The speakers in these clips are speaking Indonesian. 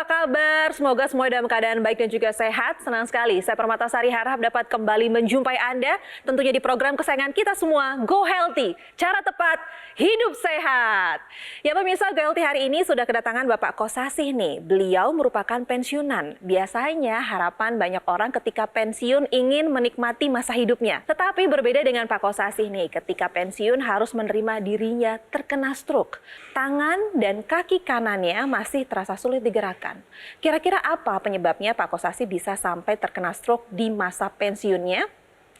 kabar? Semoga semua dalam keadaan baik dan juga sehat. Senang sekali saya Permatasari harap dapat kembali menjumpai Anda tentunya di program kesayangan kita semua, Go Healthy. Cara tepat hidup sehat. Ya pemirsa, Go Healthy hari ini sudah kedatangan Bapak Kosasih nih. Beliau merupakan pensiunan. Biasanya harapan banyak orang ketika pensiun ingin menikmati masa hidupnya. Tetapi berbeda dengan Pak Kosasih nih, ketika pensiun harus menerima dirinya terkena stroke. Tangan dan kaki kanannya masih terasa sulit digerakkan. Kira-kira apa penyebabnya Pak Kosasih bisa sampai terkena stroke di masa pensiunnya?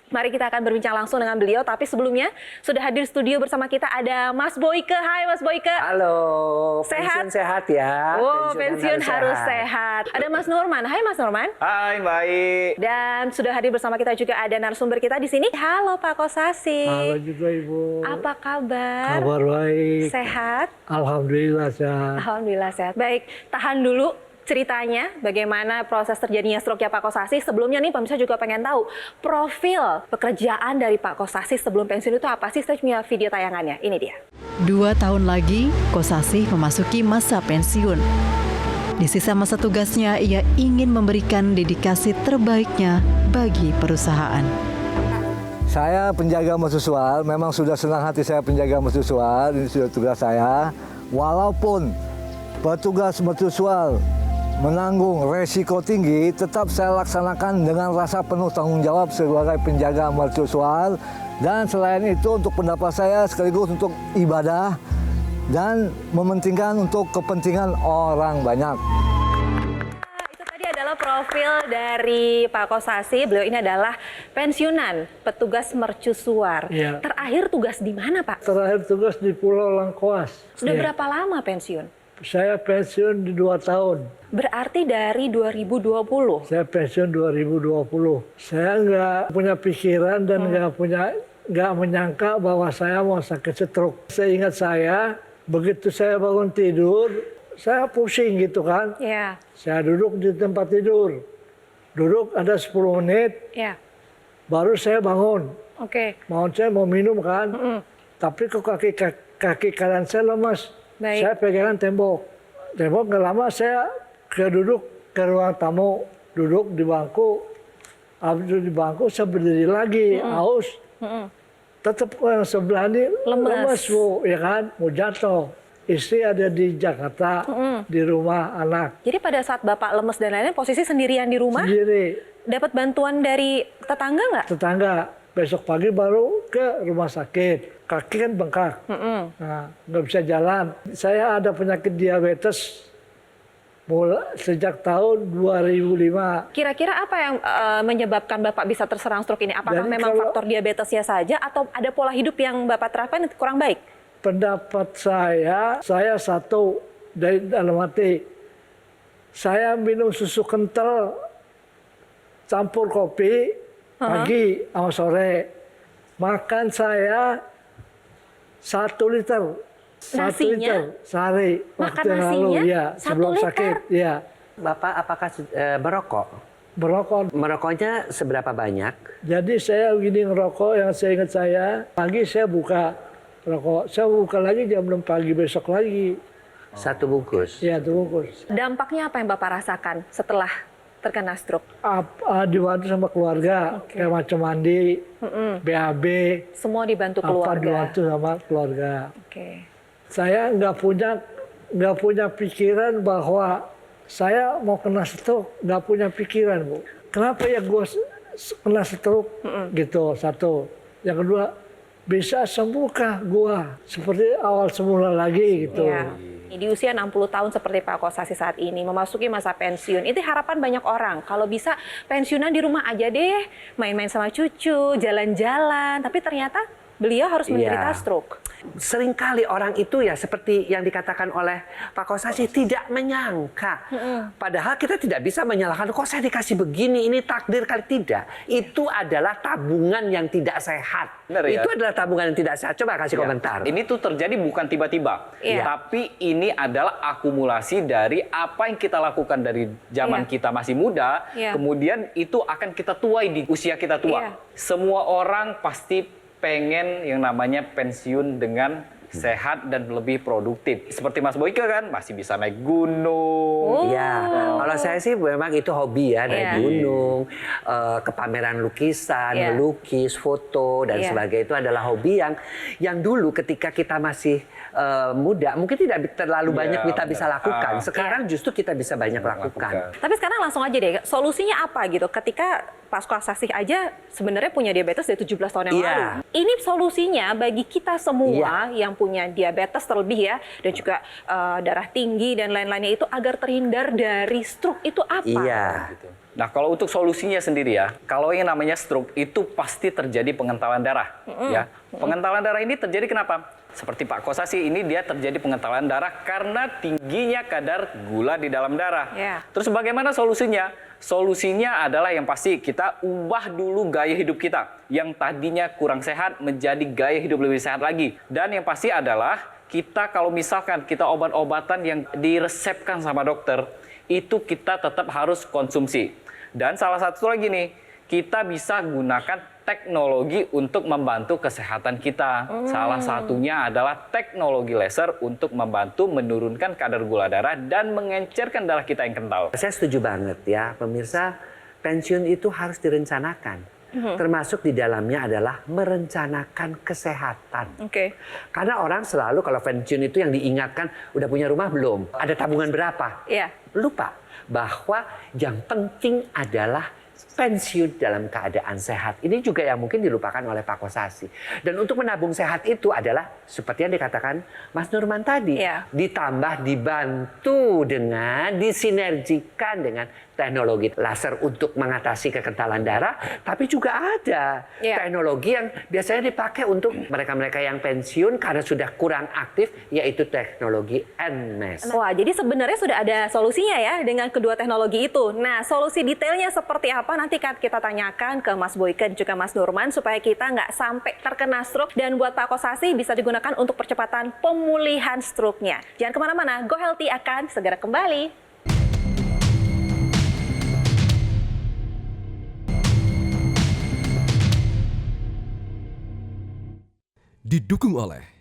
Mari kita akan berbincang langsung dengan beliau, tapi sebelumnya sudah hadir studio bersama kita ada Mas Boyke. Hai Mas Boyke. Halo, Sehat? pensiun sehat ya. Oh, pensiun harus sehat. Ada Mas Nurman. Hai Mas Nurman. Hai, baik. Dan sudah hadir bersama kita juga ada narasumber kita di sini. Halo Pak Kosasih. Halo juga Ibu. Apa kabar? Kabar baik. Sehat? Alhamdulillah sehat. Alhamdulillah sehat. Baik, tahan dulu ceritanya bagaimana proses terjadinya stroke ya Pak Kosasih. Sebelumnya nih pemirsa juga pengen tahu profil pekerjaan dari Pak Kosasih sebelum pensiun itu apa sih? Saya punya video tayangannya. Ini dia. 2 tahun lagi, Kosasih memasuki masa pensiun. Di sisa masa tugasnya, ia ingin memberikan dedikasi terbaiknya bagi perusahaan. Saya penjaga mercusuar, memang sudah senang hati saya penjaga mercusuar, ini sudah tugas saya. Walaupun petugas mercusuar menanggung resiko tinggi, tetap saya laksanakan dengan rasa penuh tanggung jawab sebagai penjaga mercusuar. Dan selain itu untuk pendapat saya sekaligus untuk ibadah dan mementingkan untuk kepentingan orang banyak. Itu tadi adalah profil dari Pak Kosasih. Beliau ini adalah pensiunan petugas mercusuar. Iya. Terakhir tugas di mana Pak? Terakhir tugas di Pulau Langkoas. Sudah Iya. berapa lama pensiun? Saya pensiun di 2 tahun. Berarti dari 2020. Saya pensiun 2020. Saya nggak punya pikiran dan nggak menyangka bahwa saya mau sakit stroke. Saya ingat begitu saya bangun tidur, saya pusing gitu kan. Ya, Saya duduk di tempat tidur. Duduk ada 10 menit, ya. baru saya bangun. Oke. Saya mau minum kan. Tapi kok kaki kanan saya lemas. Baik. Saya pegangan tembok. Tembok nggak lama saya duduk ke ruang tamu. Duduk di bangku. Habis duduk di bangku saya berdiri lagi, haus. Tetap yang sebelah ini lemas Bu, ya kan, mau jatuh. Istri ada di Jakarta, di rumah anak. Jadi pada saat Bapak lemes dan lain-lain, posisi sendirian di rumah? Sendiri, Dapat bantuan dari tetangga nggak? tetangga. Besok pagi baru ke rumah sakit. Kaki kan bengkak, nah, nggak bisa jalan. Saya ada penyakit diabetes sejak tahun 2005. Kira-kira apa yang menyebabkan Bapak bisa terserang stroke ini? Apakah Jadi memang kalau- faktor diabetesnya saja atau ada pola hidup yang Bapak terapkan yang kurang baik? Pendapat saya satu dari dalam hati. Saya minum susu kental campur kopi pagi sama sore. Makan saya 1 liter. 1 Nasinya? liter sehari. Makan Waktu yang lalu, nasinya ya, 1 sebelum liter? sakit. Ya, Bapak apakah merokok? merokok. Merokoknya seberapa banyak? Jadi saya begini ngerokok yang saya ingat pagi saya buka rokok. Saya buka lagi jam 6 pagi besok lagi. 1 bungkus. Ya, itu bungkus. Dampaknya apa yang Bapak rasakan setelah terkena stroke? Dibantu sama keluarga, kayak macam mandi, BAB, Semua dibantu apa keluarga. dibantu sama keluarga. Oke. Saya nggak punya pikiran bahwa saya mau kena stroke, nggak punya pikiran Bu. Kenapa ya gue kena stroke gitu, satu. Yang kedua, bisa sembuhkah gue seperti awal semula lagi gitu. Iya. Di usia 60 tahun seperti Pak Kosasih saat ini, memasuki masa pensiun, itu harapan banyak orang. Kalau bisa pensiunan di rumah aja deh, main-main sama cucu, jalan-jalan. Tapi ternyata beliau harus menderita stroke. Seringkali orang itu ya seperti yang dikatakan oleh Pak Kosasih tidak menyangka. Padahal kita tidak bisa menyalahkan, kok saya dikasih begini, ini takdir kali tidak. Itu adalah tabungan yang tidak sehat. Benar ya? Itu adalah tabungan yang tidak sehat. Coba kasih komentar. Ini tuh terjadi bukan tiba-tiba, Iya. tapi ini adalah akumulasi dari apa yang kita lakukan dari zaman Iya. kita masih muda, Iya. kemudian itu akan kita tuai di usia kita tua. Iya. Semua orang pasti pengen yang namanya pensiun dengan sehat dan lebih produktif. Seperti Mas Boyke kan masih bisa naik gunung. Iya, kalau saya sih memang itu hobi ya, naik gunung, ke pameran lukisan, melukis, foto dan sebagainya, itu adalah hobi yang dulu ketika kita masih muda mungkin tidak terlalu banyak kita bisa lakukan. Sekarang justru kita bisa banyak lakukan. Tapi sekarang langsung aja deh, solusinya apa gitu? Ketika Pak Kosasih aja sebenarnya punya diabetes dari 17 tahun yang lalu. Ini solusinya bagi kita semua yang punya diabetes terlebih ya, dan juga darah tinggi dan lain-lainnya itu agar terhindar dari stroke itu apa? Gitu. Nah, kalau untuk solusinya sendiri ya, kalau yang namanya stroke itu pasti terjadi pengentalan darah. Ya, pengentalan darah ini terjadi kenapa? Seperti Pak Kosasih ini dia terjadi pengentalan darah karena tingginya kadar gula di dalam darah. Terus bagaimana solusinya? Solusinya adalah yang pasti kita ubah dulu gaya hidup kita. Yang tadinya kurang sehat menjadi gaya hidup lebih sehat lagi. Dan yang pasti adalah kita kalau misalkan kita obat-obatan yang diresepkan sama dokter, itu kita tetap harus konsumsi. Dan salah satu lagi nih, kita bisa gunakan teknologi untuk membantu kesehatan kita. Salah satunya adalah teknologi laser untuk membantu menurunkan kadar gula darah dan mengencerkan darah kita yang kental. Saya setuju banget ya, pemirsa, pensiun itu harus direncanakan. Termasuk di dalamnya adalah merencanakan kesehatan. Karena orang selalu kalau pensiun itu yang diingatkan, udah punya rumah belum? Ada tabungan berapa? Lupa bahwa yang penting adalah pensiun dalam keadaan sehat. Ini juga yang mungkin dilupakan oleh Pak Kosasih. Dan untuk menabung sehat itu adalah seperti yang dikatakan Mas Nurman tadi. Ditambah dibantu dengan, disinergikan dengan teknologi laser untuk mengatasi kekentalan darah. Tapi juga ada teknologi yang biasanya dipakai untuk mereka-mereka yang pensiun karena sudah kurang aktif, yaitu teknologi NMES. Wah, jadi sebenarnya sudah ada solusinya ya dengan kedua teknologi itu. Nah, solusi detailnya seperti apa nanti kan kita tanyakan ke Mas Boyke dan juga Mas Nurman supaya kita nggak sampai terkena stroke. Dan buat Pak Kosasih bisa digunakan untuk percepatan pemulihan stroke-nya. Jangan kemana-mana, Go Healthy akan segera kembali. Didukung oleh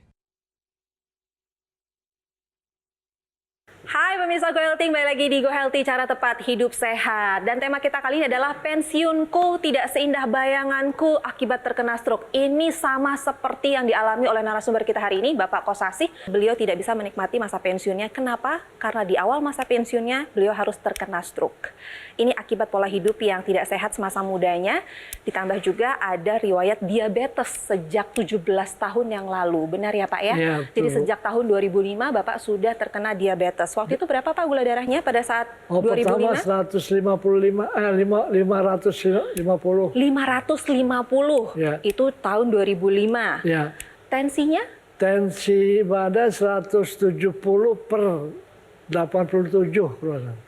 Hai pemirsa Go Healthy, kembali lagi di Go Healthy, cara tepat hidup sehat. Dan tema kita kali ini adalah pensiunku tidak seindah bayanganku akibat terkena stroke. Ini sama seperti yang dialami oleh narasumber kita hari ini, Bapak Kosasih. Beliau tidak bisa menikmati masa pensiunnya. Kenapa? Karena di awal masa pensiunnya beliau harus terkena stroke. Ini akibat pola hidup yang tidak sehat semasa mudanya. Ditambah juga ada riwayat diabetes sejak 17 tahun yang lalu. Benar ya Pak ya? Jadi sejak tahun 2005 Bapak sudah terkena diabetes. Waktu itu berapa Pak gula darahnya pada saat 2005? Pertama 550. 550. Itu tahun 2005. Tensinya? Tensi badan 170 per 87.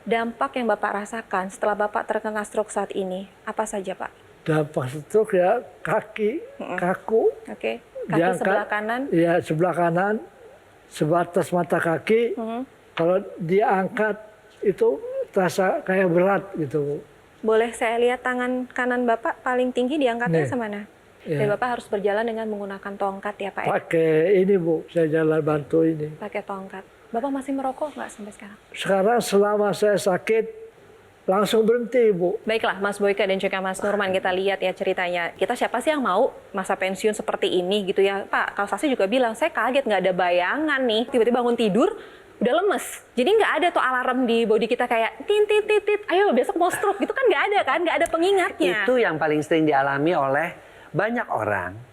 Dampak yang Bapak rasakan setelah Bapak terkena stroke saat ini, apa saja Pak? Dampak stroke ya kaki, kaku. Kaki diangkat, sebelah kanan? Ya sebelah kanan, sebatas mata kaki. Kalau diangkat itu terasa kayak berat gitu Bu. Boleh saya lihat tangan kanan Bapak paling tinggi diangkatnya semana? Dan Bapak harus berjalan dengan menggunakan tongkat ya Pak ya? Pakai ini Bu, saya jalan bantu ini. Pakai tongkat. Bapak masih merokok nggak sampai sekarang? Sekarang selama saya sakit, langsung berhenti Bu. Baiklah Mas Boyke dan juga Mas Nurman, kita lihat ya ceritanya. Kita siapa sih yang mau masa pensiun seperti ini gitu ya. Pak Kosasih juga bilang, saya kaget nggak ada bayangan nih. Tiba-tiba bangun tidur, udah lemes. Jadi nggak ada tuh alarm di body kita kayak tit, ayo besok mau stroke gitu kan nggak ada kan, nggak ada pengingatnya. Itu yang paling sering dialami oleh banyak orang.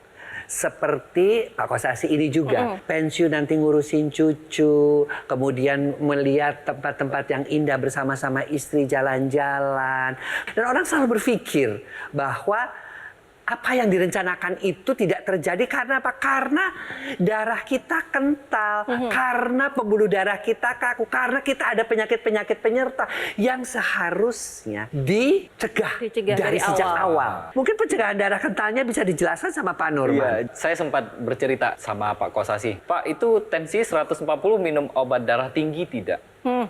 Seperti Pak Kosasih ini juga, pensiun nanti ngurusin cucu, kemudian melihat tempat-tempat yang indah bersama-sama istri jalan-jalan. Dan orang selalu berpikir bahwa apa yang direncanakan itu tidak terjadi karena apa? Karena darah kita kental, karena pembuluh darah kita kaku, karena kita ada penyakit-penyakit penyerta yang seharusnya dicegah dari sejak awal. Mungkin pencegahan darah kentalnya bisa dijelaskan sama Pak Nurman. Saya sempat bercerita sama Pak Kosasih, Pak itu tensi 140 minum obat darah tinggi tidak?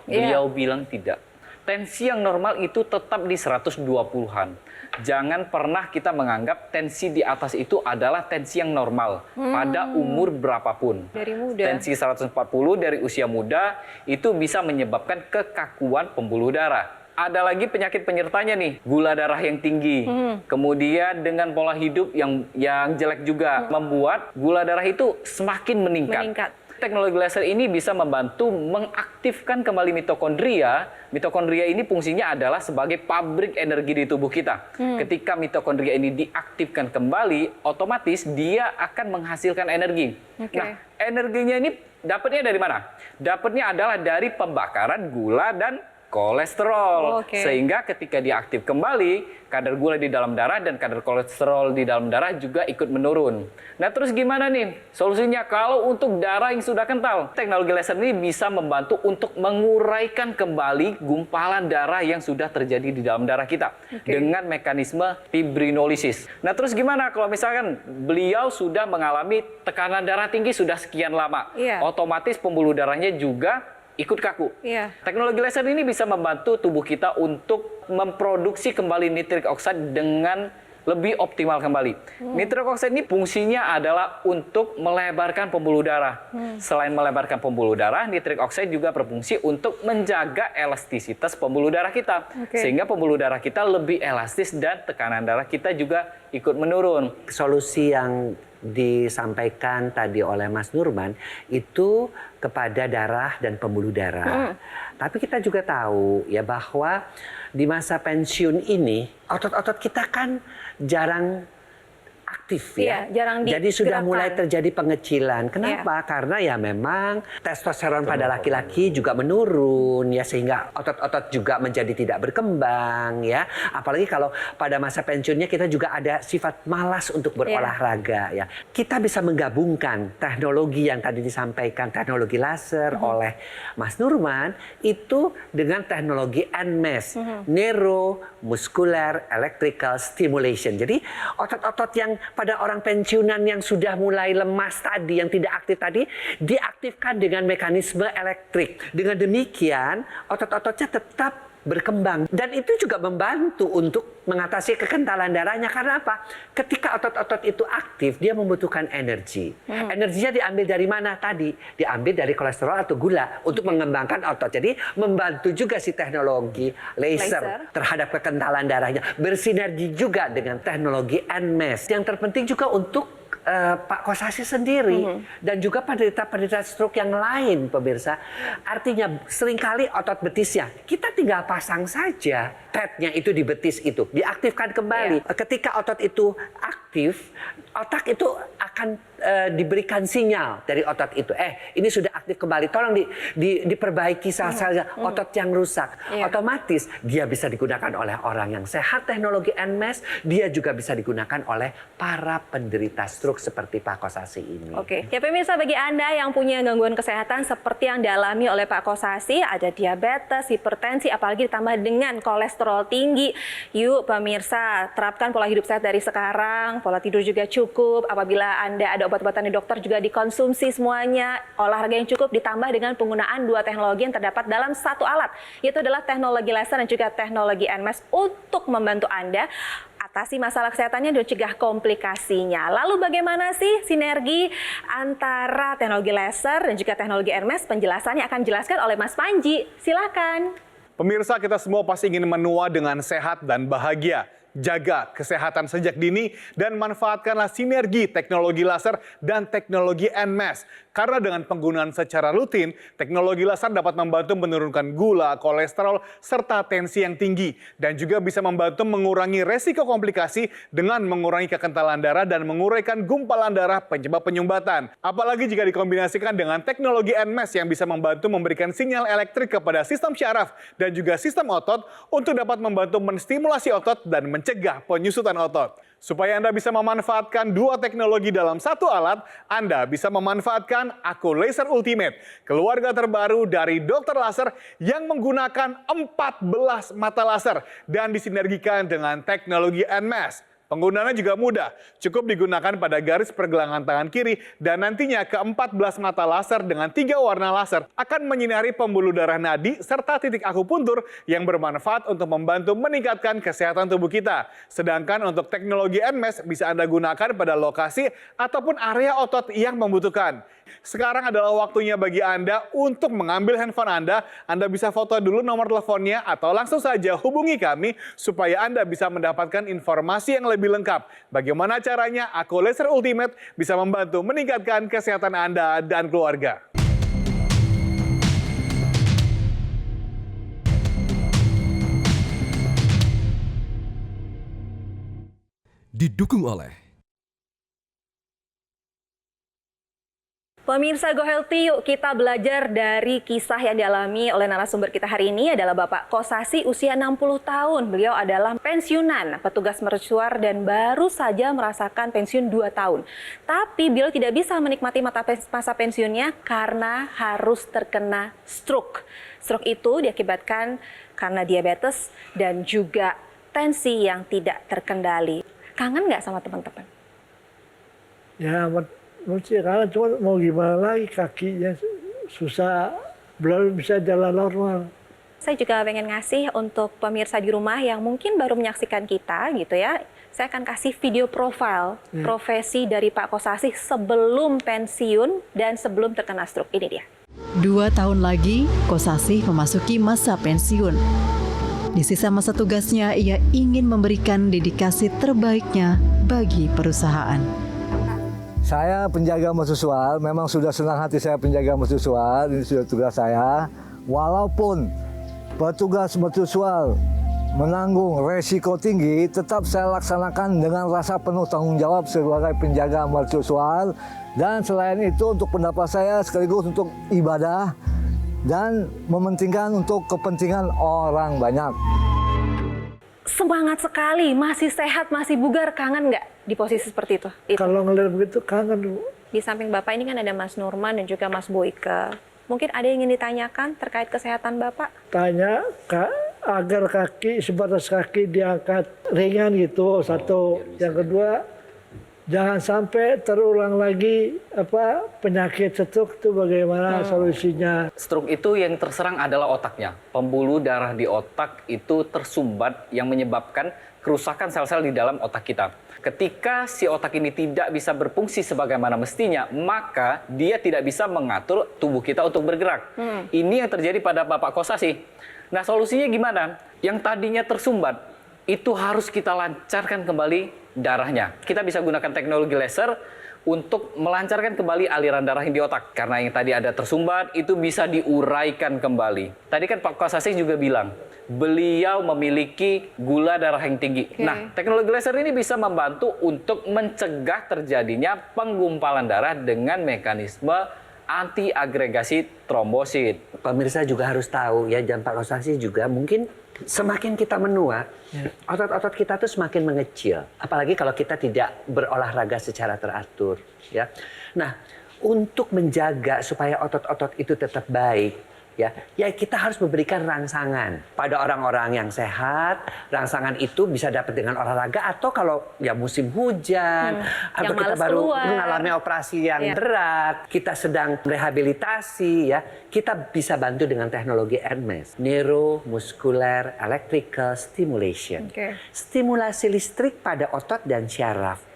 Beliau bilang tidak. tensi yang normal itu tetap di 120-an. Jangan pernah kita menganggap tensi di atas itu adalah tensi yang normal pada umur berapapun. Dari muda. Tensi 140 dari usia muda itu bisa menyebabkan kekakuan pembuluh darah. Ada lagi penyakit penyertanya nih, gula darah yang tinggi. Kemudian dengan pola hidup yang jelek juga membuat gula darah itu semakin meningkat. Teknologi laser ini bisa membantu mengaktifkan kembali mitokondria. Mitokondria ini fungsinya adalah sebagai pabrik energi di tubuh kita. Ketika mitokondria ini diaktifkan kembali, otomatis dia akan menghasilkan energi. Nah, energinya ini dapatnya dari mana? Dapatnya adalah dari pembakaran gula dan kolesterol. Sehingga ketika diaktif kembali, kadar gula di dalam darah dan kadar kolesterol di dalam darah juga ikut menurun. Nah, terus gimana nih solusinya? Kalau untuk darah yang sudah kental, teknologi laser ini bisa membantu untuk menguraikan kembali gumpalan darah yang sudah terjadi di dalam darah kita dengan mekanisme fibrinolisis. Nah, terus gimana kalau misalkan beliau sudah mengalami tekanan darah tinggi sudah sekian lama? Otomatis pembuluh darahnya juga ikut kaku. Teknologi laser ini bisa membantu tubuh kita untuk memproduksi kembali nitrik oxide dengan lebih optimal kembali. Nitrik oxide ini fungsinya adalah untuk melebarkan pembuluh darah. Selain melebarkan pembuluh darah, nitrik oxide juga berfungsi untuk menjaga elastisitas pembuluh darah kita. Sehingga pembuluh darah kita lebih elastis dan tekanan darah kita juga ikut menurun. Solusi yang disampaikan tadi oleh Mas Nurman itu kepada darah dan pembuluh darah. Tapi kita juga tahu ya bahwa di masa pensiun ini otot-otot kita kan jarang aktif ya. Jadi sudah mulai terjadi pengecilan. Kenapa? Karena ya memang testosteron pada laki-laki juga menurun ya, sehingga otot-otot juga menjadi tidak berkembang ya. Apalagi kalau pada masa pensiunnya kita juga ada sifat malas untuk berolahraga ya. Kita bisa menggabungkan teknologi yang tadi disampaikan, teknologi laser oleh Mas Nurman itu dengan teknologi NMES, Neuromuscular Electrical Stimulation. Jadi otot-otot yang pada orang pensiunan yang sudah mulai lemas tadi, yang tidak aktif tadi, diaktifkan dengan mekanisme elektrik. Dengan demikian, otot-ototnya tetap berkembang. Dan itu juga membantu untuk mengatasi kekentalan darahnya. Karena apa? Ketika otot-otot itu aktif, dia membutuhkan energi. Energinya diambil dari mana tadi? Diambil dari kolesterol atau gula untuk mengembangkan otot. Jadi membantu juga si teknologi laser terhadap kekentalan darahnya. Bersinergi juga dengan teknologi NMES. Yang terpenting juga untuk Pak Kosasih sendiri dan juga penderita-penderita stroke yang lain, pemirsa. Artinya seringkali otot betisnya kita tinggal pasang saja padnya itu di betis itu, diaktifkan kembali. Ketika otot itu aktif, otak itu akan diberikan sinyal dari otot itu. Ini sudah aktif kembali, tolong diperbaiki sel-sel otot yang rusak. Otomatis dia bisa digunakan oleh orang yang sehat. Teknologi NMES dia juga bisa digunakan oleh para penderita stroke seperti Pak Kosasih ini. Ya pemirsa, bagi Anda yang punya gangguan kesehatan seperti yang dialami oleh Pak Kosasih, ada diabetes, hipertensi, apalagi ditambah dengan kolesterol tinggi. Yuk pemirsa, terapkan pola hidup sehat dari sekarang, pola tidur juga cukup. Apabila Anda ada obat-obatan dari dokter juga dikonsumsi semuanya, olahraga yang cukup ditambah dengan penggunaan dua teknologi yang terdapat dalam satu alat, yaitu adalah teknologi laser dan juga teknologi NMES untuk membantu Anda atasi masalah kesehatannya dan cegah komplikasinya. Lalu bagaimana sih sinergi antara teknologi laser dan juga teknologi NMES? Penjelasannya akan dijelaskan oleh Mas Panji. Silakan. Pemirsa, kita semua pasti ingin menua dengan sehat dan bahagia. Jaga kesehatan sejak dini dan manfaatkanlah sinergi teknologi laser dan teknologi NMES. Karena dengan penggunaan secara rutin, teknologi laser dapat membantu menurunkan gula, kolesterol, serta tensi yang tinggi. Dan juga bisa membantu mengurangi resiko komplikasi dengan mengurangi kekentalan darah dan menguraikan gumpalan darah penyebab penyumbatan. Apalagi jika dikombinasikan dengan teknologi NMES yang bisa membantu memberikan sinyal elektrik kepada sistem syaraf dan juga sistem otot untuk dapat membantu menstimulasi otot dan mencegah penyusutan otot. Supaya Anda bisa memanfaatkan dua teknologi dalam satu alat, Anda bisa memanfaatkan Aku Laser Ultimate, keluarga terbaru dari dokter laser yang menggunakan 14 mata laser dan disinergikan dengan teknologi NMES. Penggunaannya juga mudah, cukup digunakan pada garis pergelangan tangan kiri dan nantinya ke-14 mata laser dengan 3 warna laser akan menyinari pembuluh darah nadi serta titik akupuntur yang bermanfaat untuk membantu meningkatkan kesehatan tubuh kita. Sedangkan untuk teknologi NMES bisa Anda gunakan pada lokasi ataupun area otot yang membutuhkan. Sekarang adalah waktunya bagi Anda untuk mengambil handphone Anda. Anda bisa foto dulu nomor teleponnya atau langsung saja hubungi kami supaya Anda bisa mendapatkan informasi yang lebih lengkap. Bagaimana caranya? Aku Laser Ultimate bisa membantu meningkatkan kesehatan Anda dan keluarga. Didukung oleh Pemirsa Go Healthy, yuk kita belajar dari kisah yang dialami oleh narasumber kita hari ini adalah Bapak Kosasi usia 60 tahun. Beliau adalah pensiunan, petugas mercusuar dan baru saja merasakan pensiun 2 tahun. Tapi beliau tidak bisa menikmati masa pensiunnya karena harus terkena stroke. Stroke itu diakibatkan karena diabetes dan juga tensi yang tidak terkendali. Kangen nggak sama teman-teman? Ya, mesti karena cuma mau gimana lagi, kakinya susah, belum bisa jalan normal. Saya juga pengen ngasih untuk pemirsa di rumah yang mungkin baru menyaksikan kita gitu ya. Saya akan kasih video profil profesi dari Pak Kosasi sebelum pensiun dan sebelum terkena stroke. Ini dia. 2 tahun lagi, Kosasi memasuki masa pensiun. Di sisa masa tugasnya, ia ingin memberikan dedikasi terbaiknya bagi perusahaan. Saya penjaga mercusuar, memang sudah senang hati saya penjaga mercusuar, ini sudah tugas saya. Walaupun petugas mercusuar menanggung resiko tinggi, tetap saya laksanakan dengan rasa penuh tanggung jawab sebagai penjaga mercusuar. Dan selain itu untuk pendapat saya sekaligus untuk ibadah dan mementingkan untuk kepentingan orang banyak. Semangat sekali, masih sehat, masih bugar, kangen nggak di posisi seperti itu? Kalau ngeliat begitu kangen, Bu. Di samping Bapak ini kan ada Mas Nurman dan juga Mas Boyke. Mungkin ada yang ingin ditanyakan terkait kesehatan Bapak? Tanya agar kaki, sebatas kaki diangkat ringan gitu, satu. Yang kedua, jangan sampai terulang lagi penyakit stroke itu bagaimana solusinya. Stroke itu yang terserang adalah otaknya. Pembuluh darah di otak itu tersumbat yang menyebabkan kerusakan sel-sel di dalam otak kita. Ketika si otak ini tidak bisa berfungsi sebagaimana mestinya, maka dia tidak bisa mengatur tubuh kita untuk bergerak. Ini yang terjadi pada Bapak Kosasi. Nah, solusinya gimana? Yang tadinya tersumbat, itu harus kita lancarkan kembali darahnya. Kita bisa gunakan teknologi laser untuk melancarkan kembali aliran darah yang di otak. Karena yang tadi ada tersumbat, itu bisa diuraikan kembali. Tadi kan Pak Kosasi juga bilang, beliau memiliki gula darah yang tinggi. Nah, teknologi laser ini bisa membantu untuk mencegah terjadinya penggumpalan darah dengan mekanisme anti-agregasi trombosit. Pemirsa juga harus tahu ya, dan Pak Kosasi juga mungkin semakin kita menua, otot-otot kita tuh semakin mengecil. Apalagi kalau kita tidak berolahraga secara teratur. Ya. Nah, untuk menjaga supaya otot-otot itu tetap baik, ya kita harus memberikan rangsangan pada orang-orang yang sehat. Rangsangan itu bisa dapat dengan olahraga atau kalau ya musim hujan atau kita baru mengalami operasi yang berat, kita sedang rehabilitasi ya, kita bisa bantu dengan teknologi NMES, Neuromuscular Electrical Stimulation. Stimulasi listrik pada otot dan syaraf.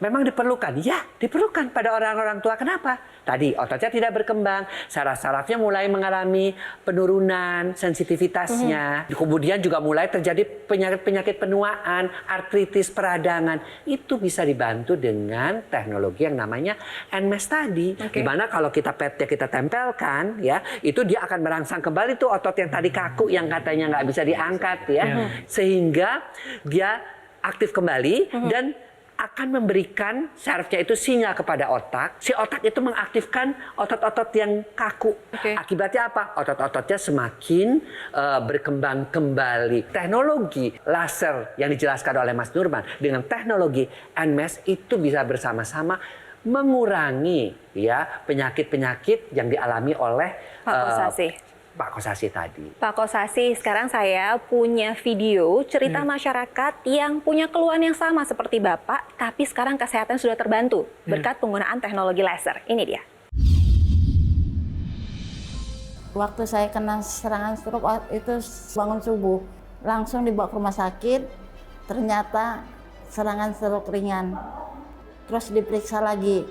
Memang diperlukan? Ya, diperlukan pada orang-orang tua. Kenapa? Tadi ototnya tidak berkembang, saraf-sarafnya mulai mengalami penurunan sensitivitasnya. Kemudian juga mulai terjadi penyakit-penyakit penuaan, artritis, peradangan. Itu bisa dibantu dengan teknologi yang namanya NMES tadi. Di mana kalau kita petnya kita tempelkan, ya, itu dia akan merangsang kembali tuh otot yang tadi kaku, yang katanya nggak bisa diangkat, ya. Sehingga dia aktif kembali dan akan memberikan sarafnya itu sinyal kepada otak. Si otak itu mengaktifkan otot-otot yang kaku. Akibatnya apa? Otot-ototnya semakin berkembang kembali. Teknologi laser yang dijelaskan oleh Mas Nurman dengan teknologi NMES itu bisa bersama-sama mengurangi ya penyakit-penyakit yang dialami oleh Pak Kosasi. Pak Kosasi tadi. Pak Kosasi, sekarang saya punya video cerita masyarakat yang punya keluhan yang sama seperti Bapak, tapi sekarang kesehatan sudah terbantu berkat penggunaan teknologi laser. Ini dia. Waktu saya kena serangan stroke itu bangun subuh, langsung dibawa ke rumah sakit, ternyata serangan stroke ringan. Terus diperiksa lagi,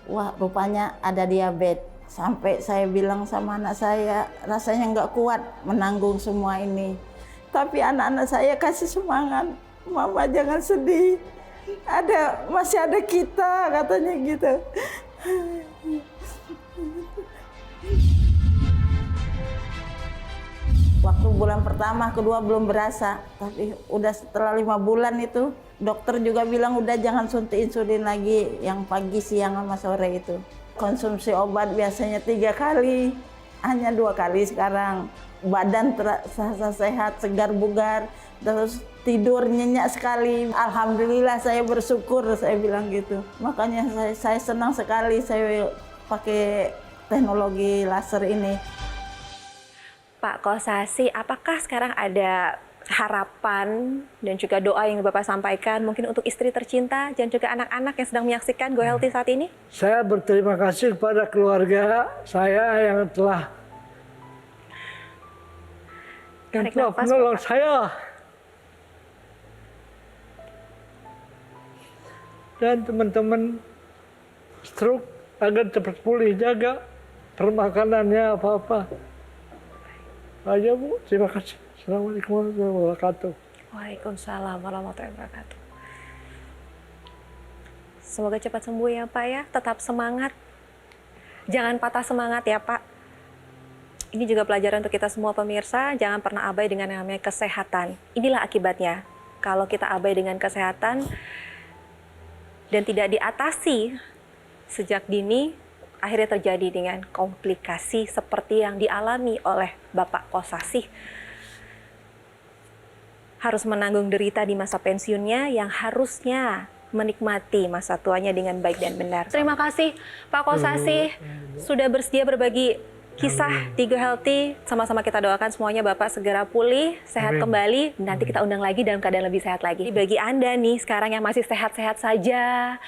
wah rupanya ada diabetes. Sampai saya bilang sama anak saya, rasanya nggak kuat menanggung semua ini. Tapi anak-anak saya kasih semangat, Mama jangan sedih, masih ada kita, katanya gitu. Waktu bulan pertama, kedua belum berasa, tapi udah setelah 5 bulan itu, dokter juga bilang udah jangan suntik insulin lagi, yang pagi, siang, sama sore itu. Konsumsi obat biasanya 3 kali, hanya 2 kali sekarang. Badan terasa sehat, segar bugar, terus tidur nyenyak sekali. Alhamdulillah saya bersyukur, saya bilang gitu. Makanya saya senang sekali saya pakai teknologi laser ini. Pak Kosasi, apakah sekarang ada harapan dan juga doa yang Bapak sampaikan mungkin untuk istri tercinta dan juga anak-anak yang sedang menyaksikan Go Healthy saat ini? Saya berterima kasih kepada keluarga saya yang telah menolong saya. Dan teman-teman stroke agar cepat pulih, jaga permakanannya apa-apa. Aja Bu, terima kasih. Assalamualaikum warahmatullahi wabarakatuh. Waalaikumsalam warahmatullahi wabarakatuh. Semoga cepat sembuh ya Pak ya, tetap semangat. Jangan patah semangat ya Pak. Ini juga pelajaran untuk kita semua pemirsa, jangan pernah abai dengan yang namanya kesehatan. Inilah akibatnya. Kalau kita abai dengan kesehatan dan tidak diatasi sejak dini, akhirnya terjadi dengan komplikasi seperti yang dialami oleh Bapak Kosasi. Harus menanggung derita di masa pensiunnya yang harusnya menikmati masa tuanya dengan baik dan benar. Terima kasih Pak Kosasi sudah bersedia berbagi kisah di Go Healthy. Sama-sama kita doakan semuanya Bapak segera pulih, sehat kembali. Nanti kita undang lagi dalam keadaan lebih sehat lagi. Bagi Anda nih sekarang yang masih sehat-sehat saja,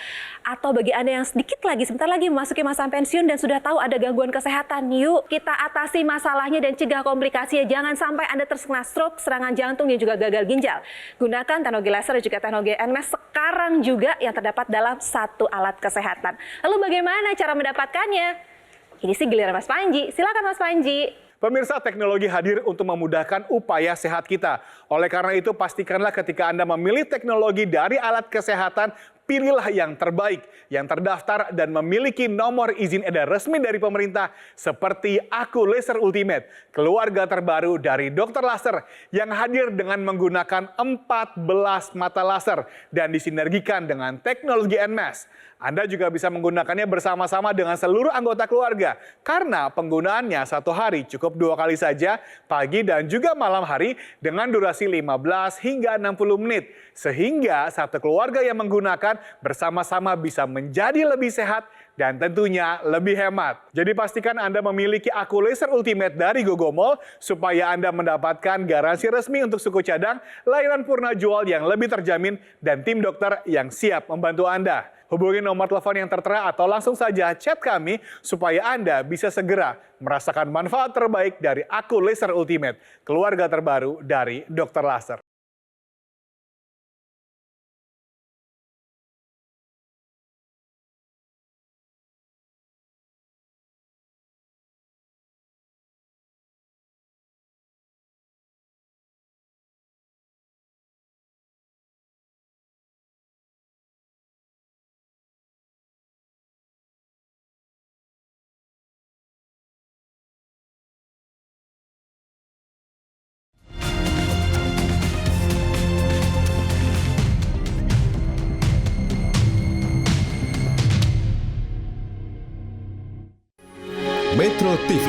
atau bagi Anda yang sedikit lagi, sebentar lagi memasuki masa pensiun dan sudah tahu ada gangguan kesehatan, yuk kita atasi masalahnya dan cegah komplikasinya. Jangan sampai Anda terkena stroke, serangan jantung dan juga gagal ginjal. Gunakan teknologi laser dan juga teknologi NMS sekarang juga yang terdapat dalam satu alat kesehatan. Lalu bagaimana cara mendapatkannya? Ini sih giliran Mas Panji. Silakan Mas Panji. Pemirsa, teknologi hadir untuk memudahkan upaya sehat kita. Oleh karena itu, pastikanlah ketika Anda memilih teknologi dari alat kesehatan, pilihlah yang terbaik, yang terdaftar dan memiliki nomor izin edar resmi dari pemerintah seperti Aku Laser Ultimate, keluarga terbaru dari Dr. Laser yang hadir dengan menggunakan 14 mata laser dan disinergikan dengan teknologi NMS. Anda juga bisa menggunakannya bersama-sama dengan seluruh anggota keluarga karena penggunaannya 1 hari cukup 2 kali saja, pagi dan juga malam hari dengan durasi 15 hingga 60 menit. Sehingga satu keluarga yang menggunakan bersama-sama bisa menjadi lebih sehat dan tentunya lebih hemat. Jadi pastikan Anda memiliki Aku Laser Ultimate dari Gogomall supaya Anda mendapatkan garansi resmi untuk suku cadang, layanan purna jual yang lebih terjamin, dan tim dokter yang siap membantu Anda. Hubungi nomor telepon yang tertera atau langsung saja chat kami supaya Anda bisa segera merasakan manfaat terbaik dari Aku Laser Ultimate, keluarga terbaru dari Dr. Laser. Metro TV,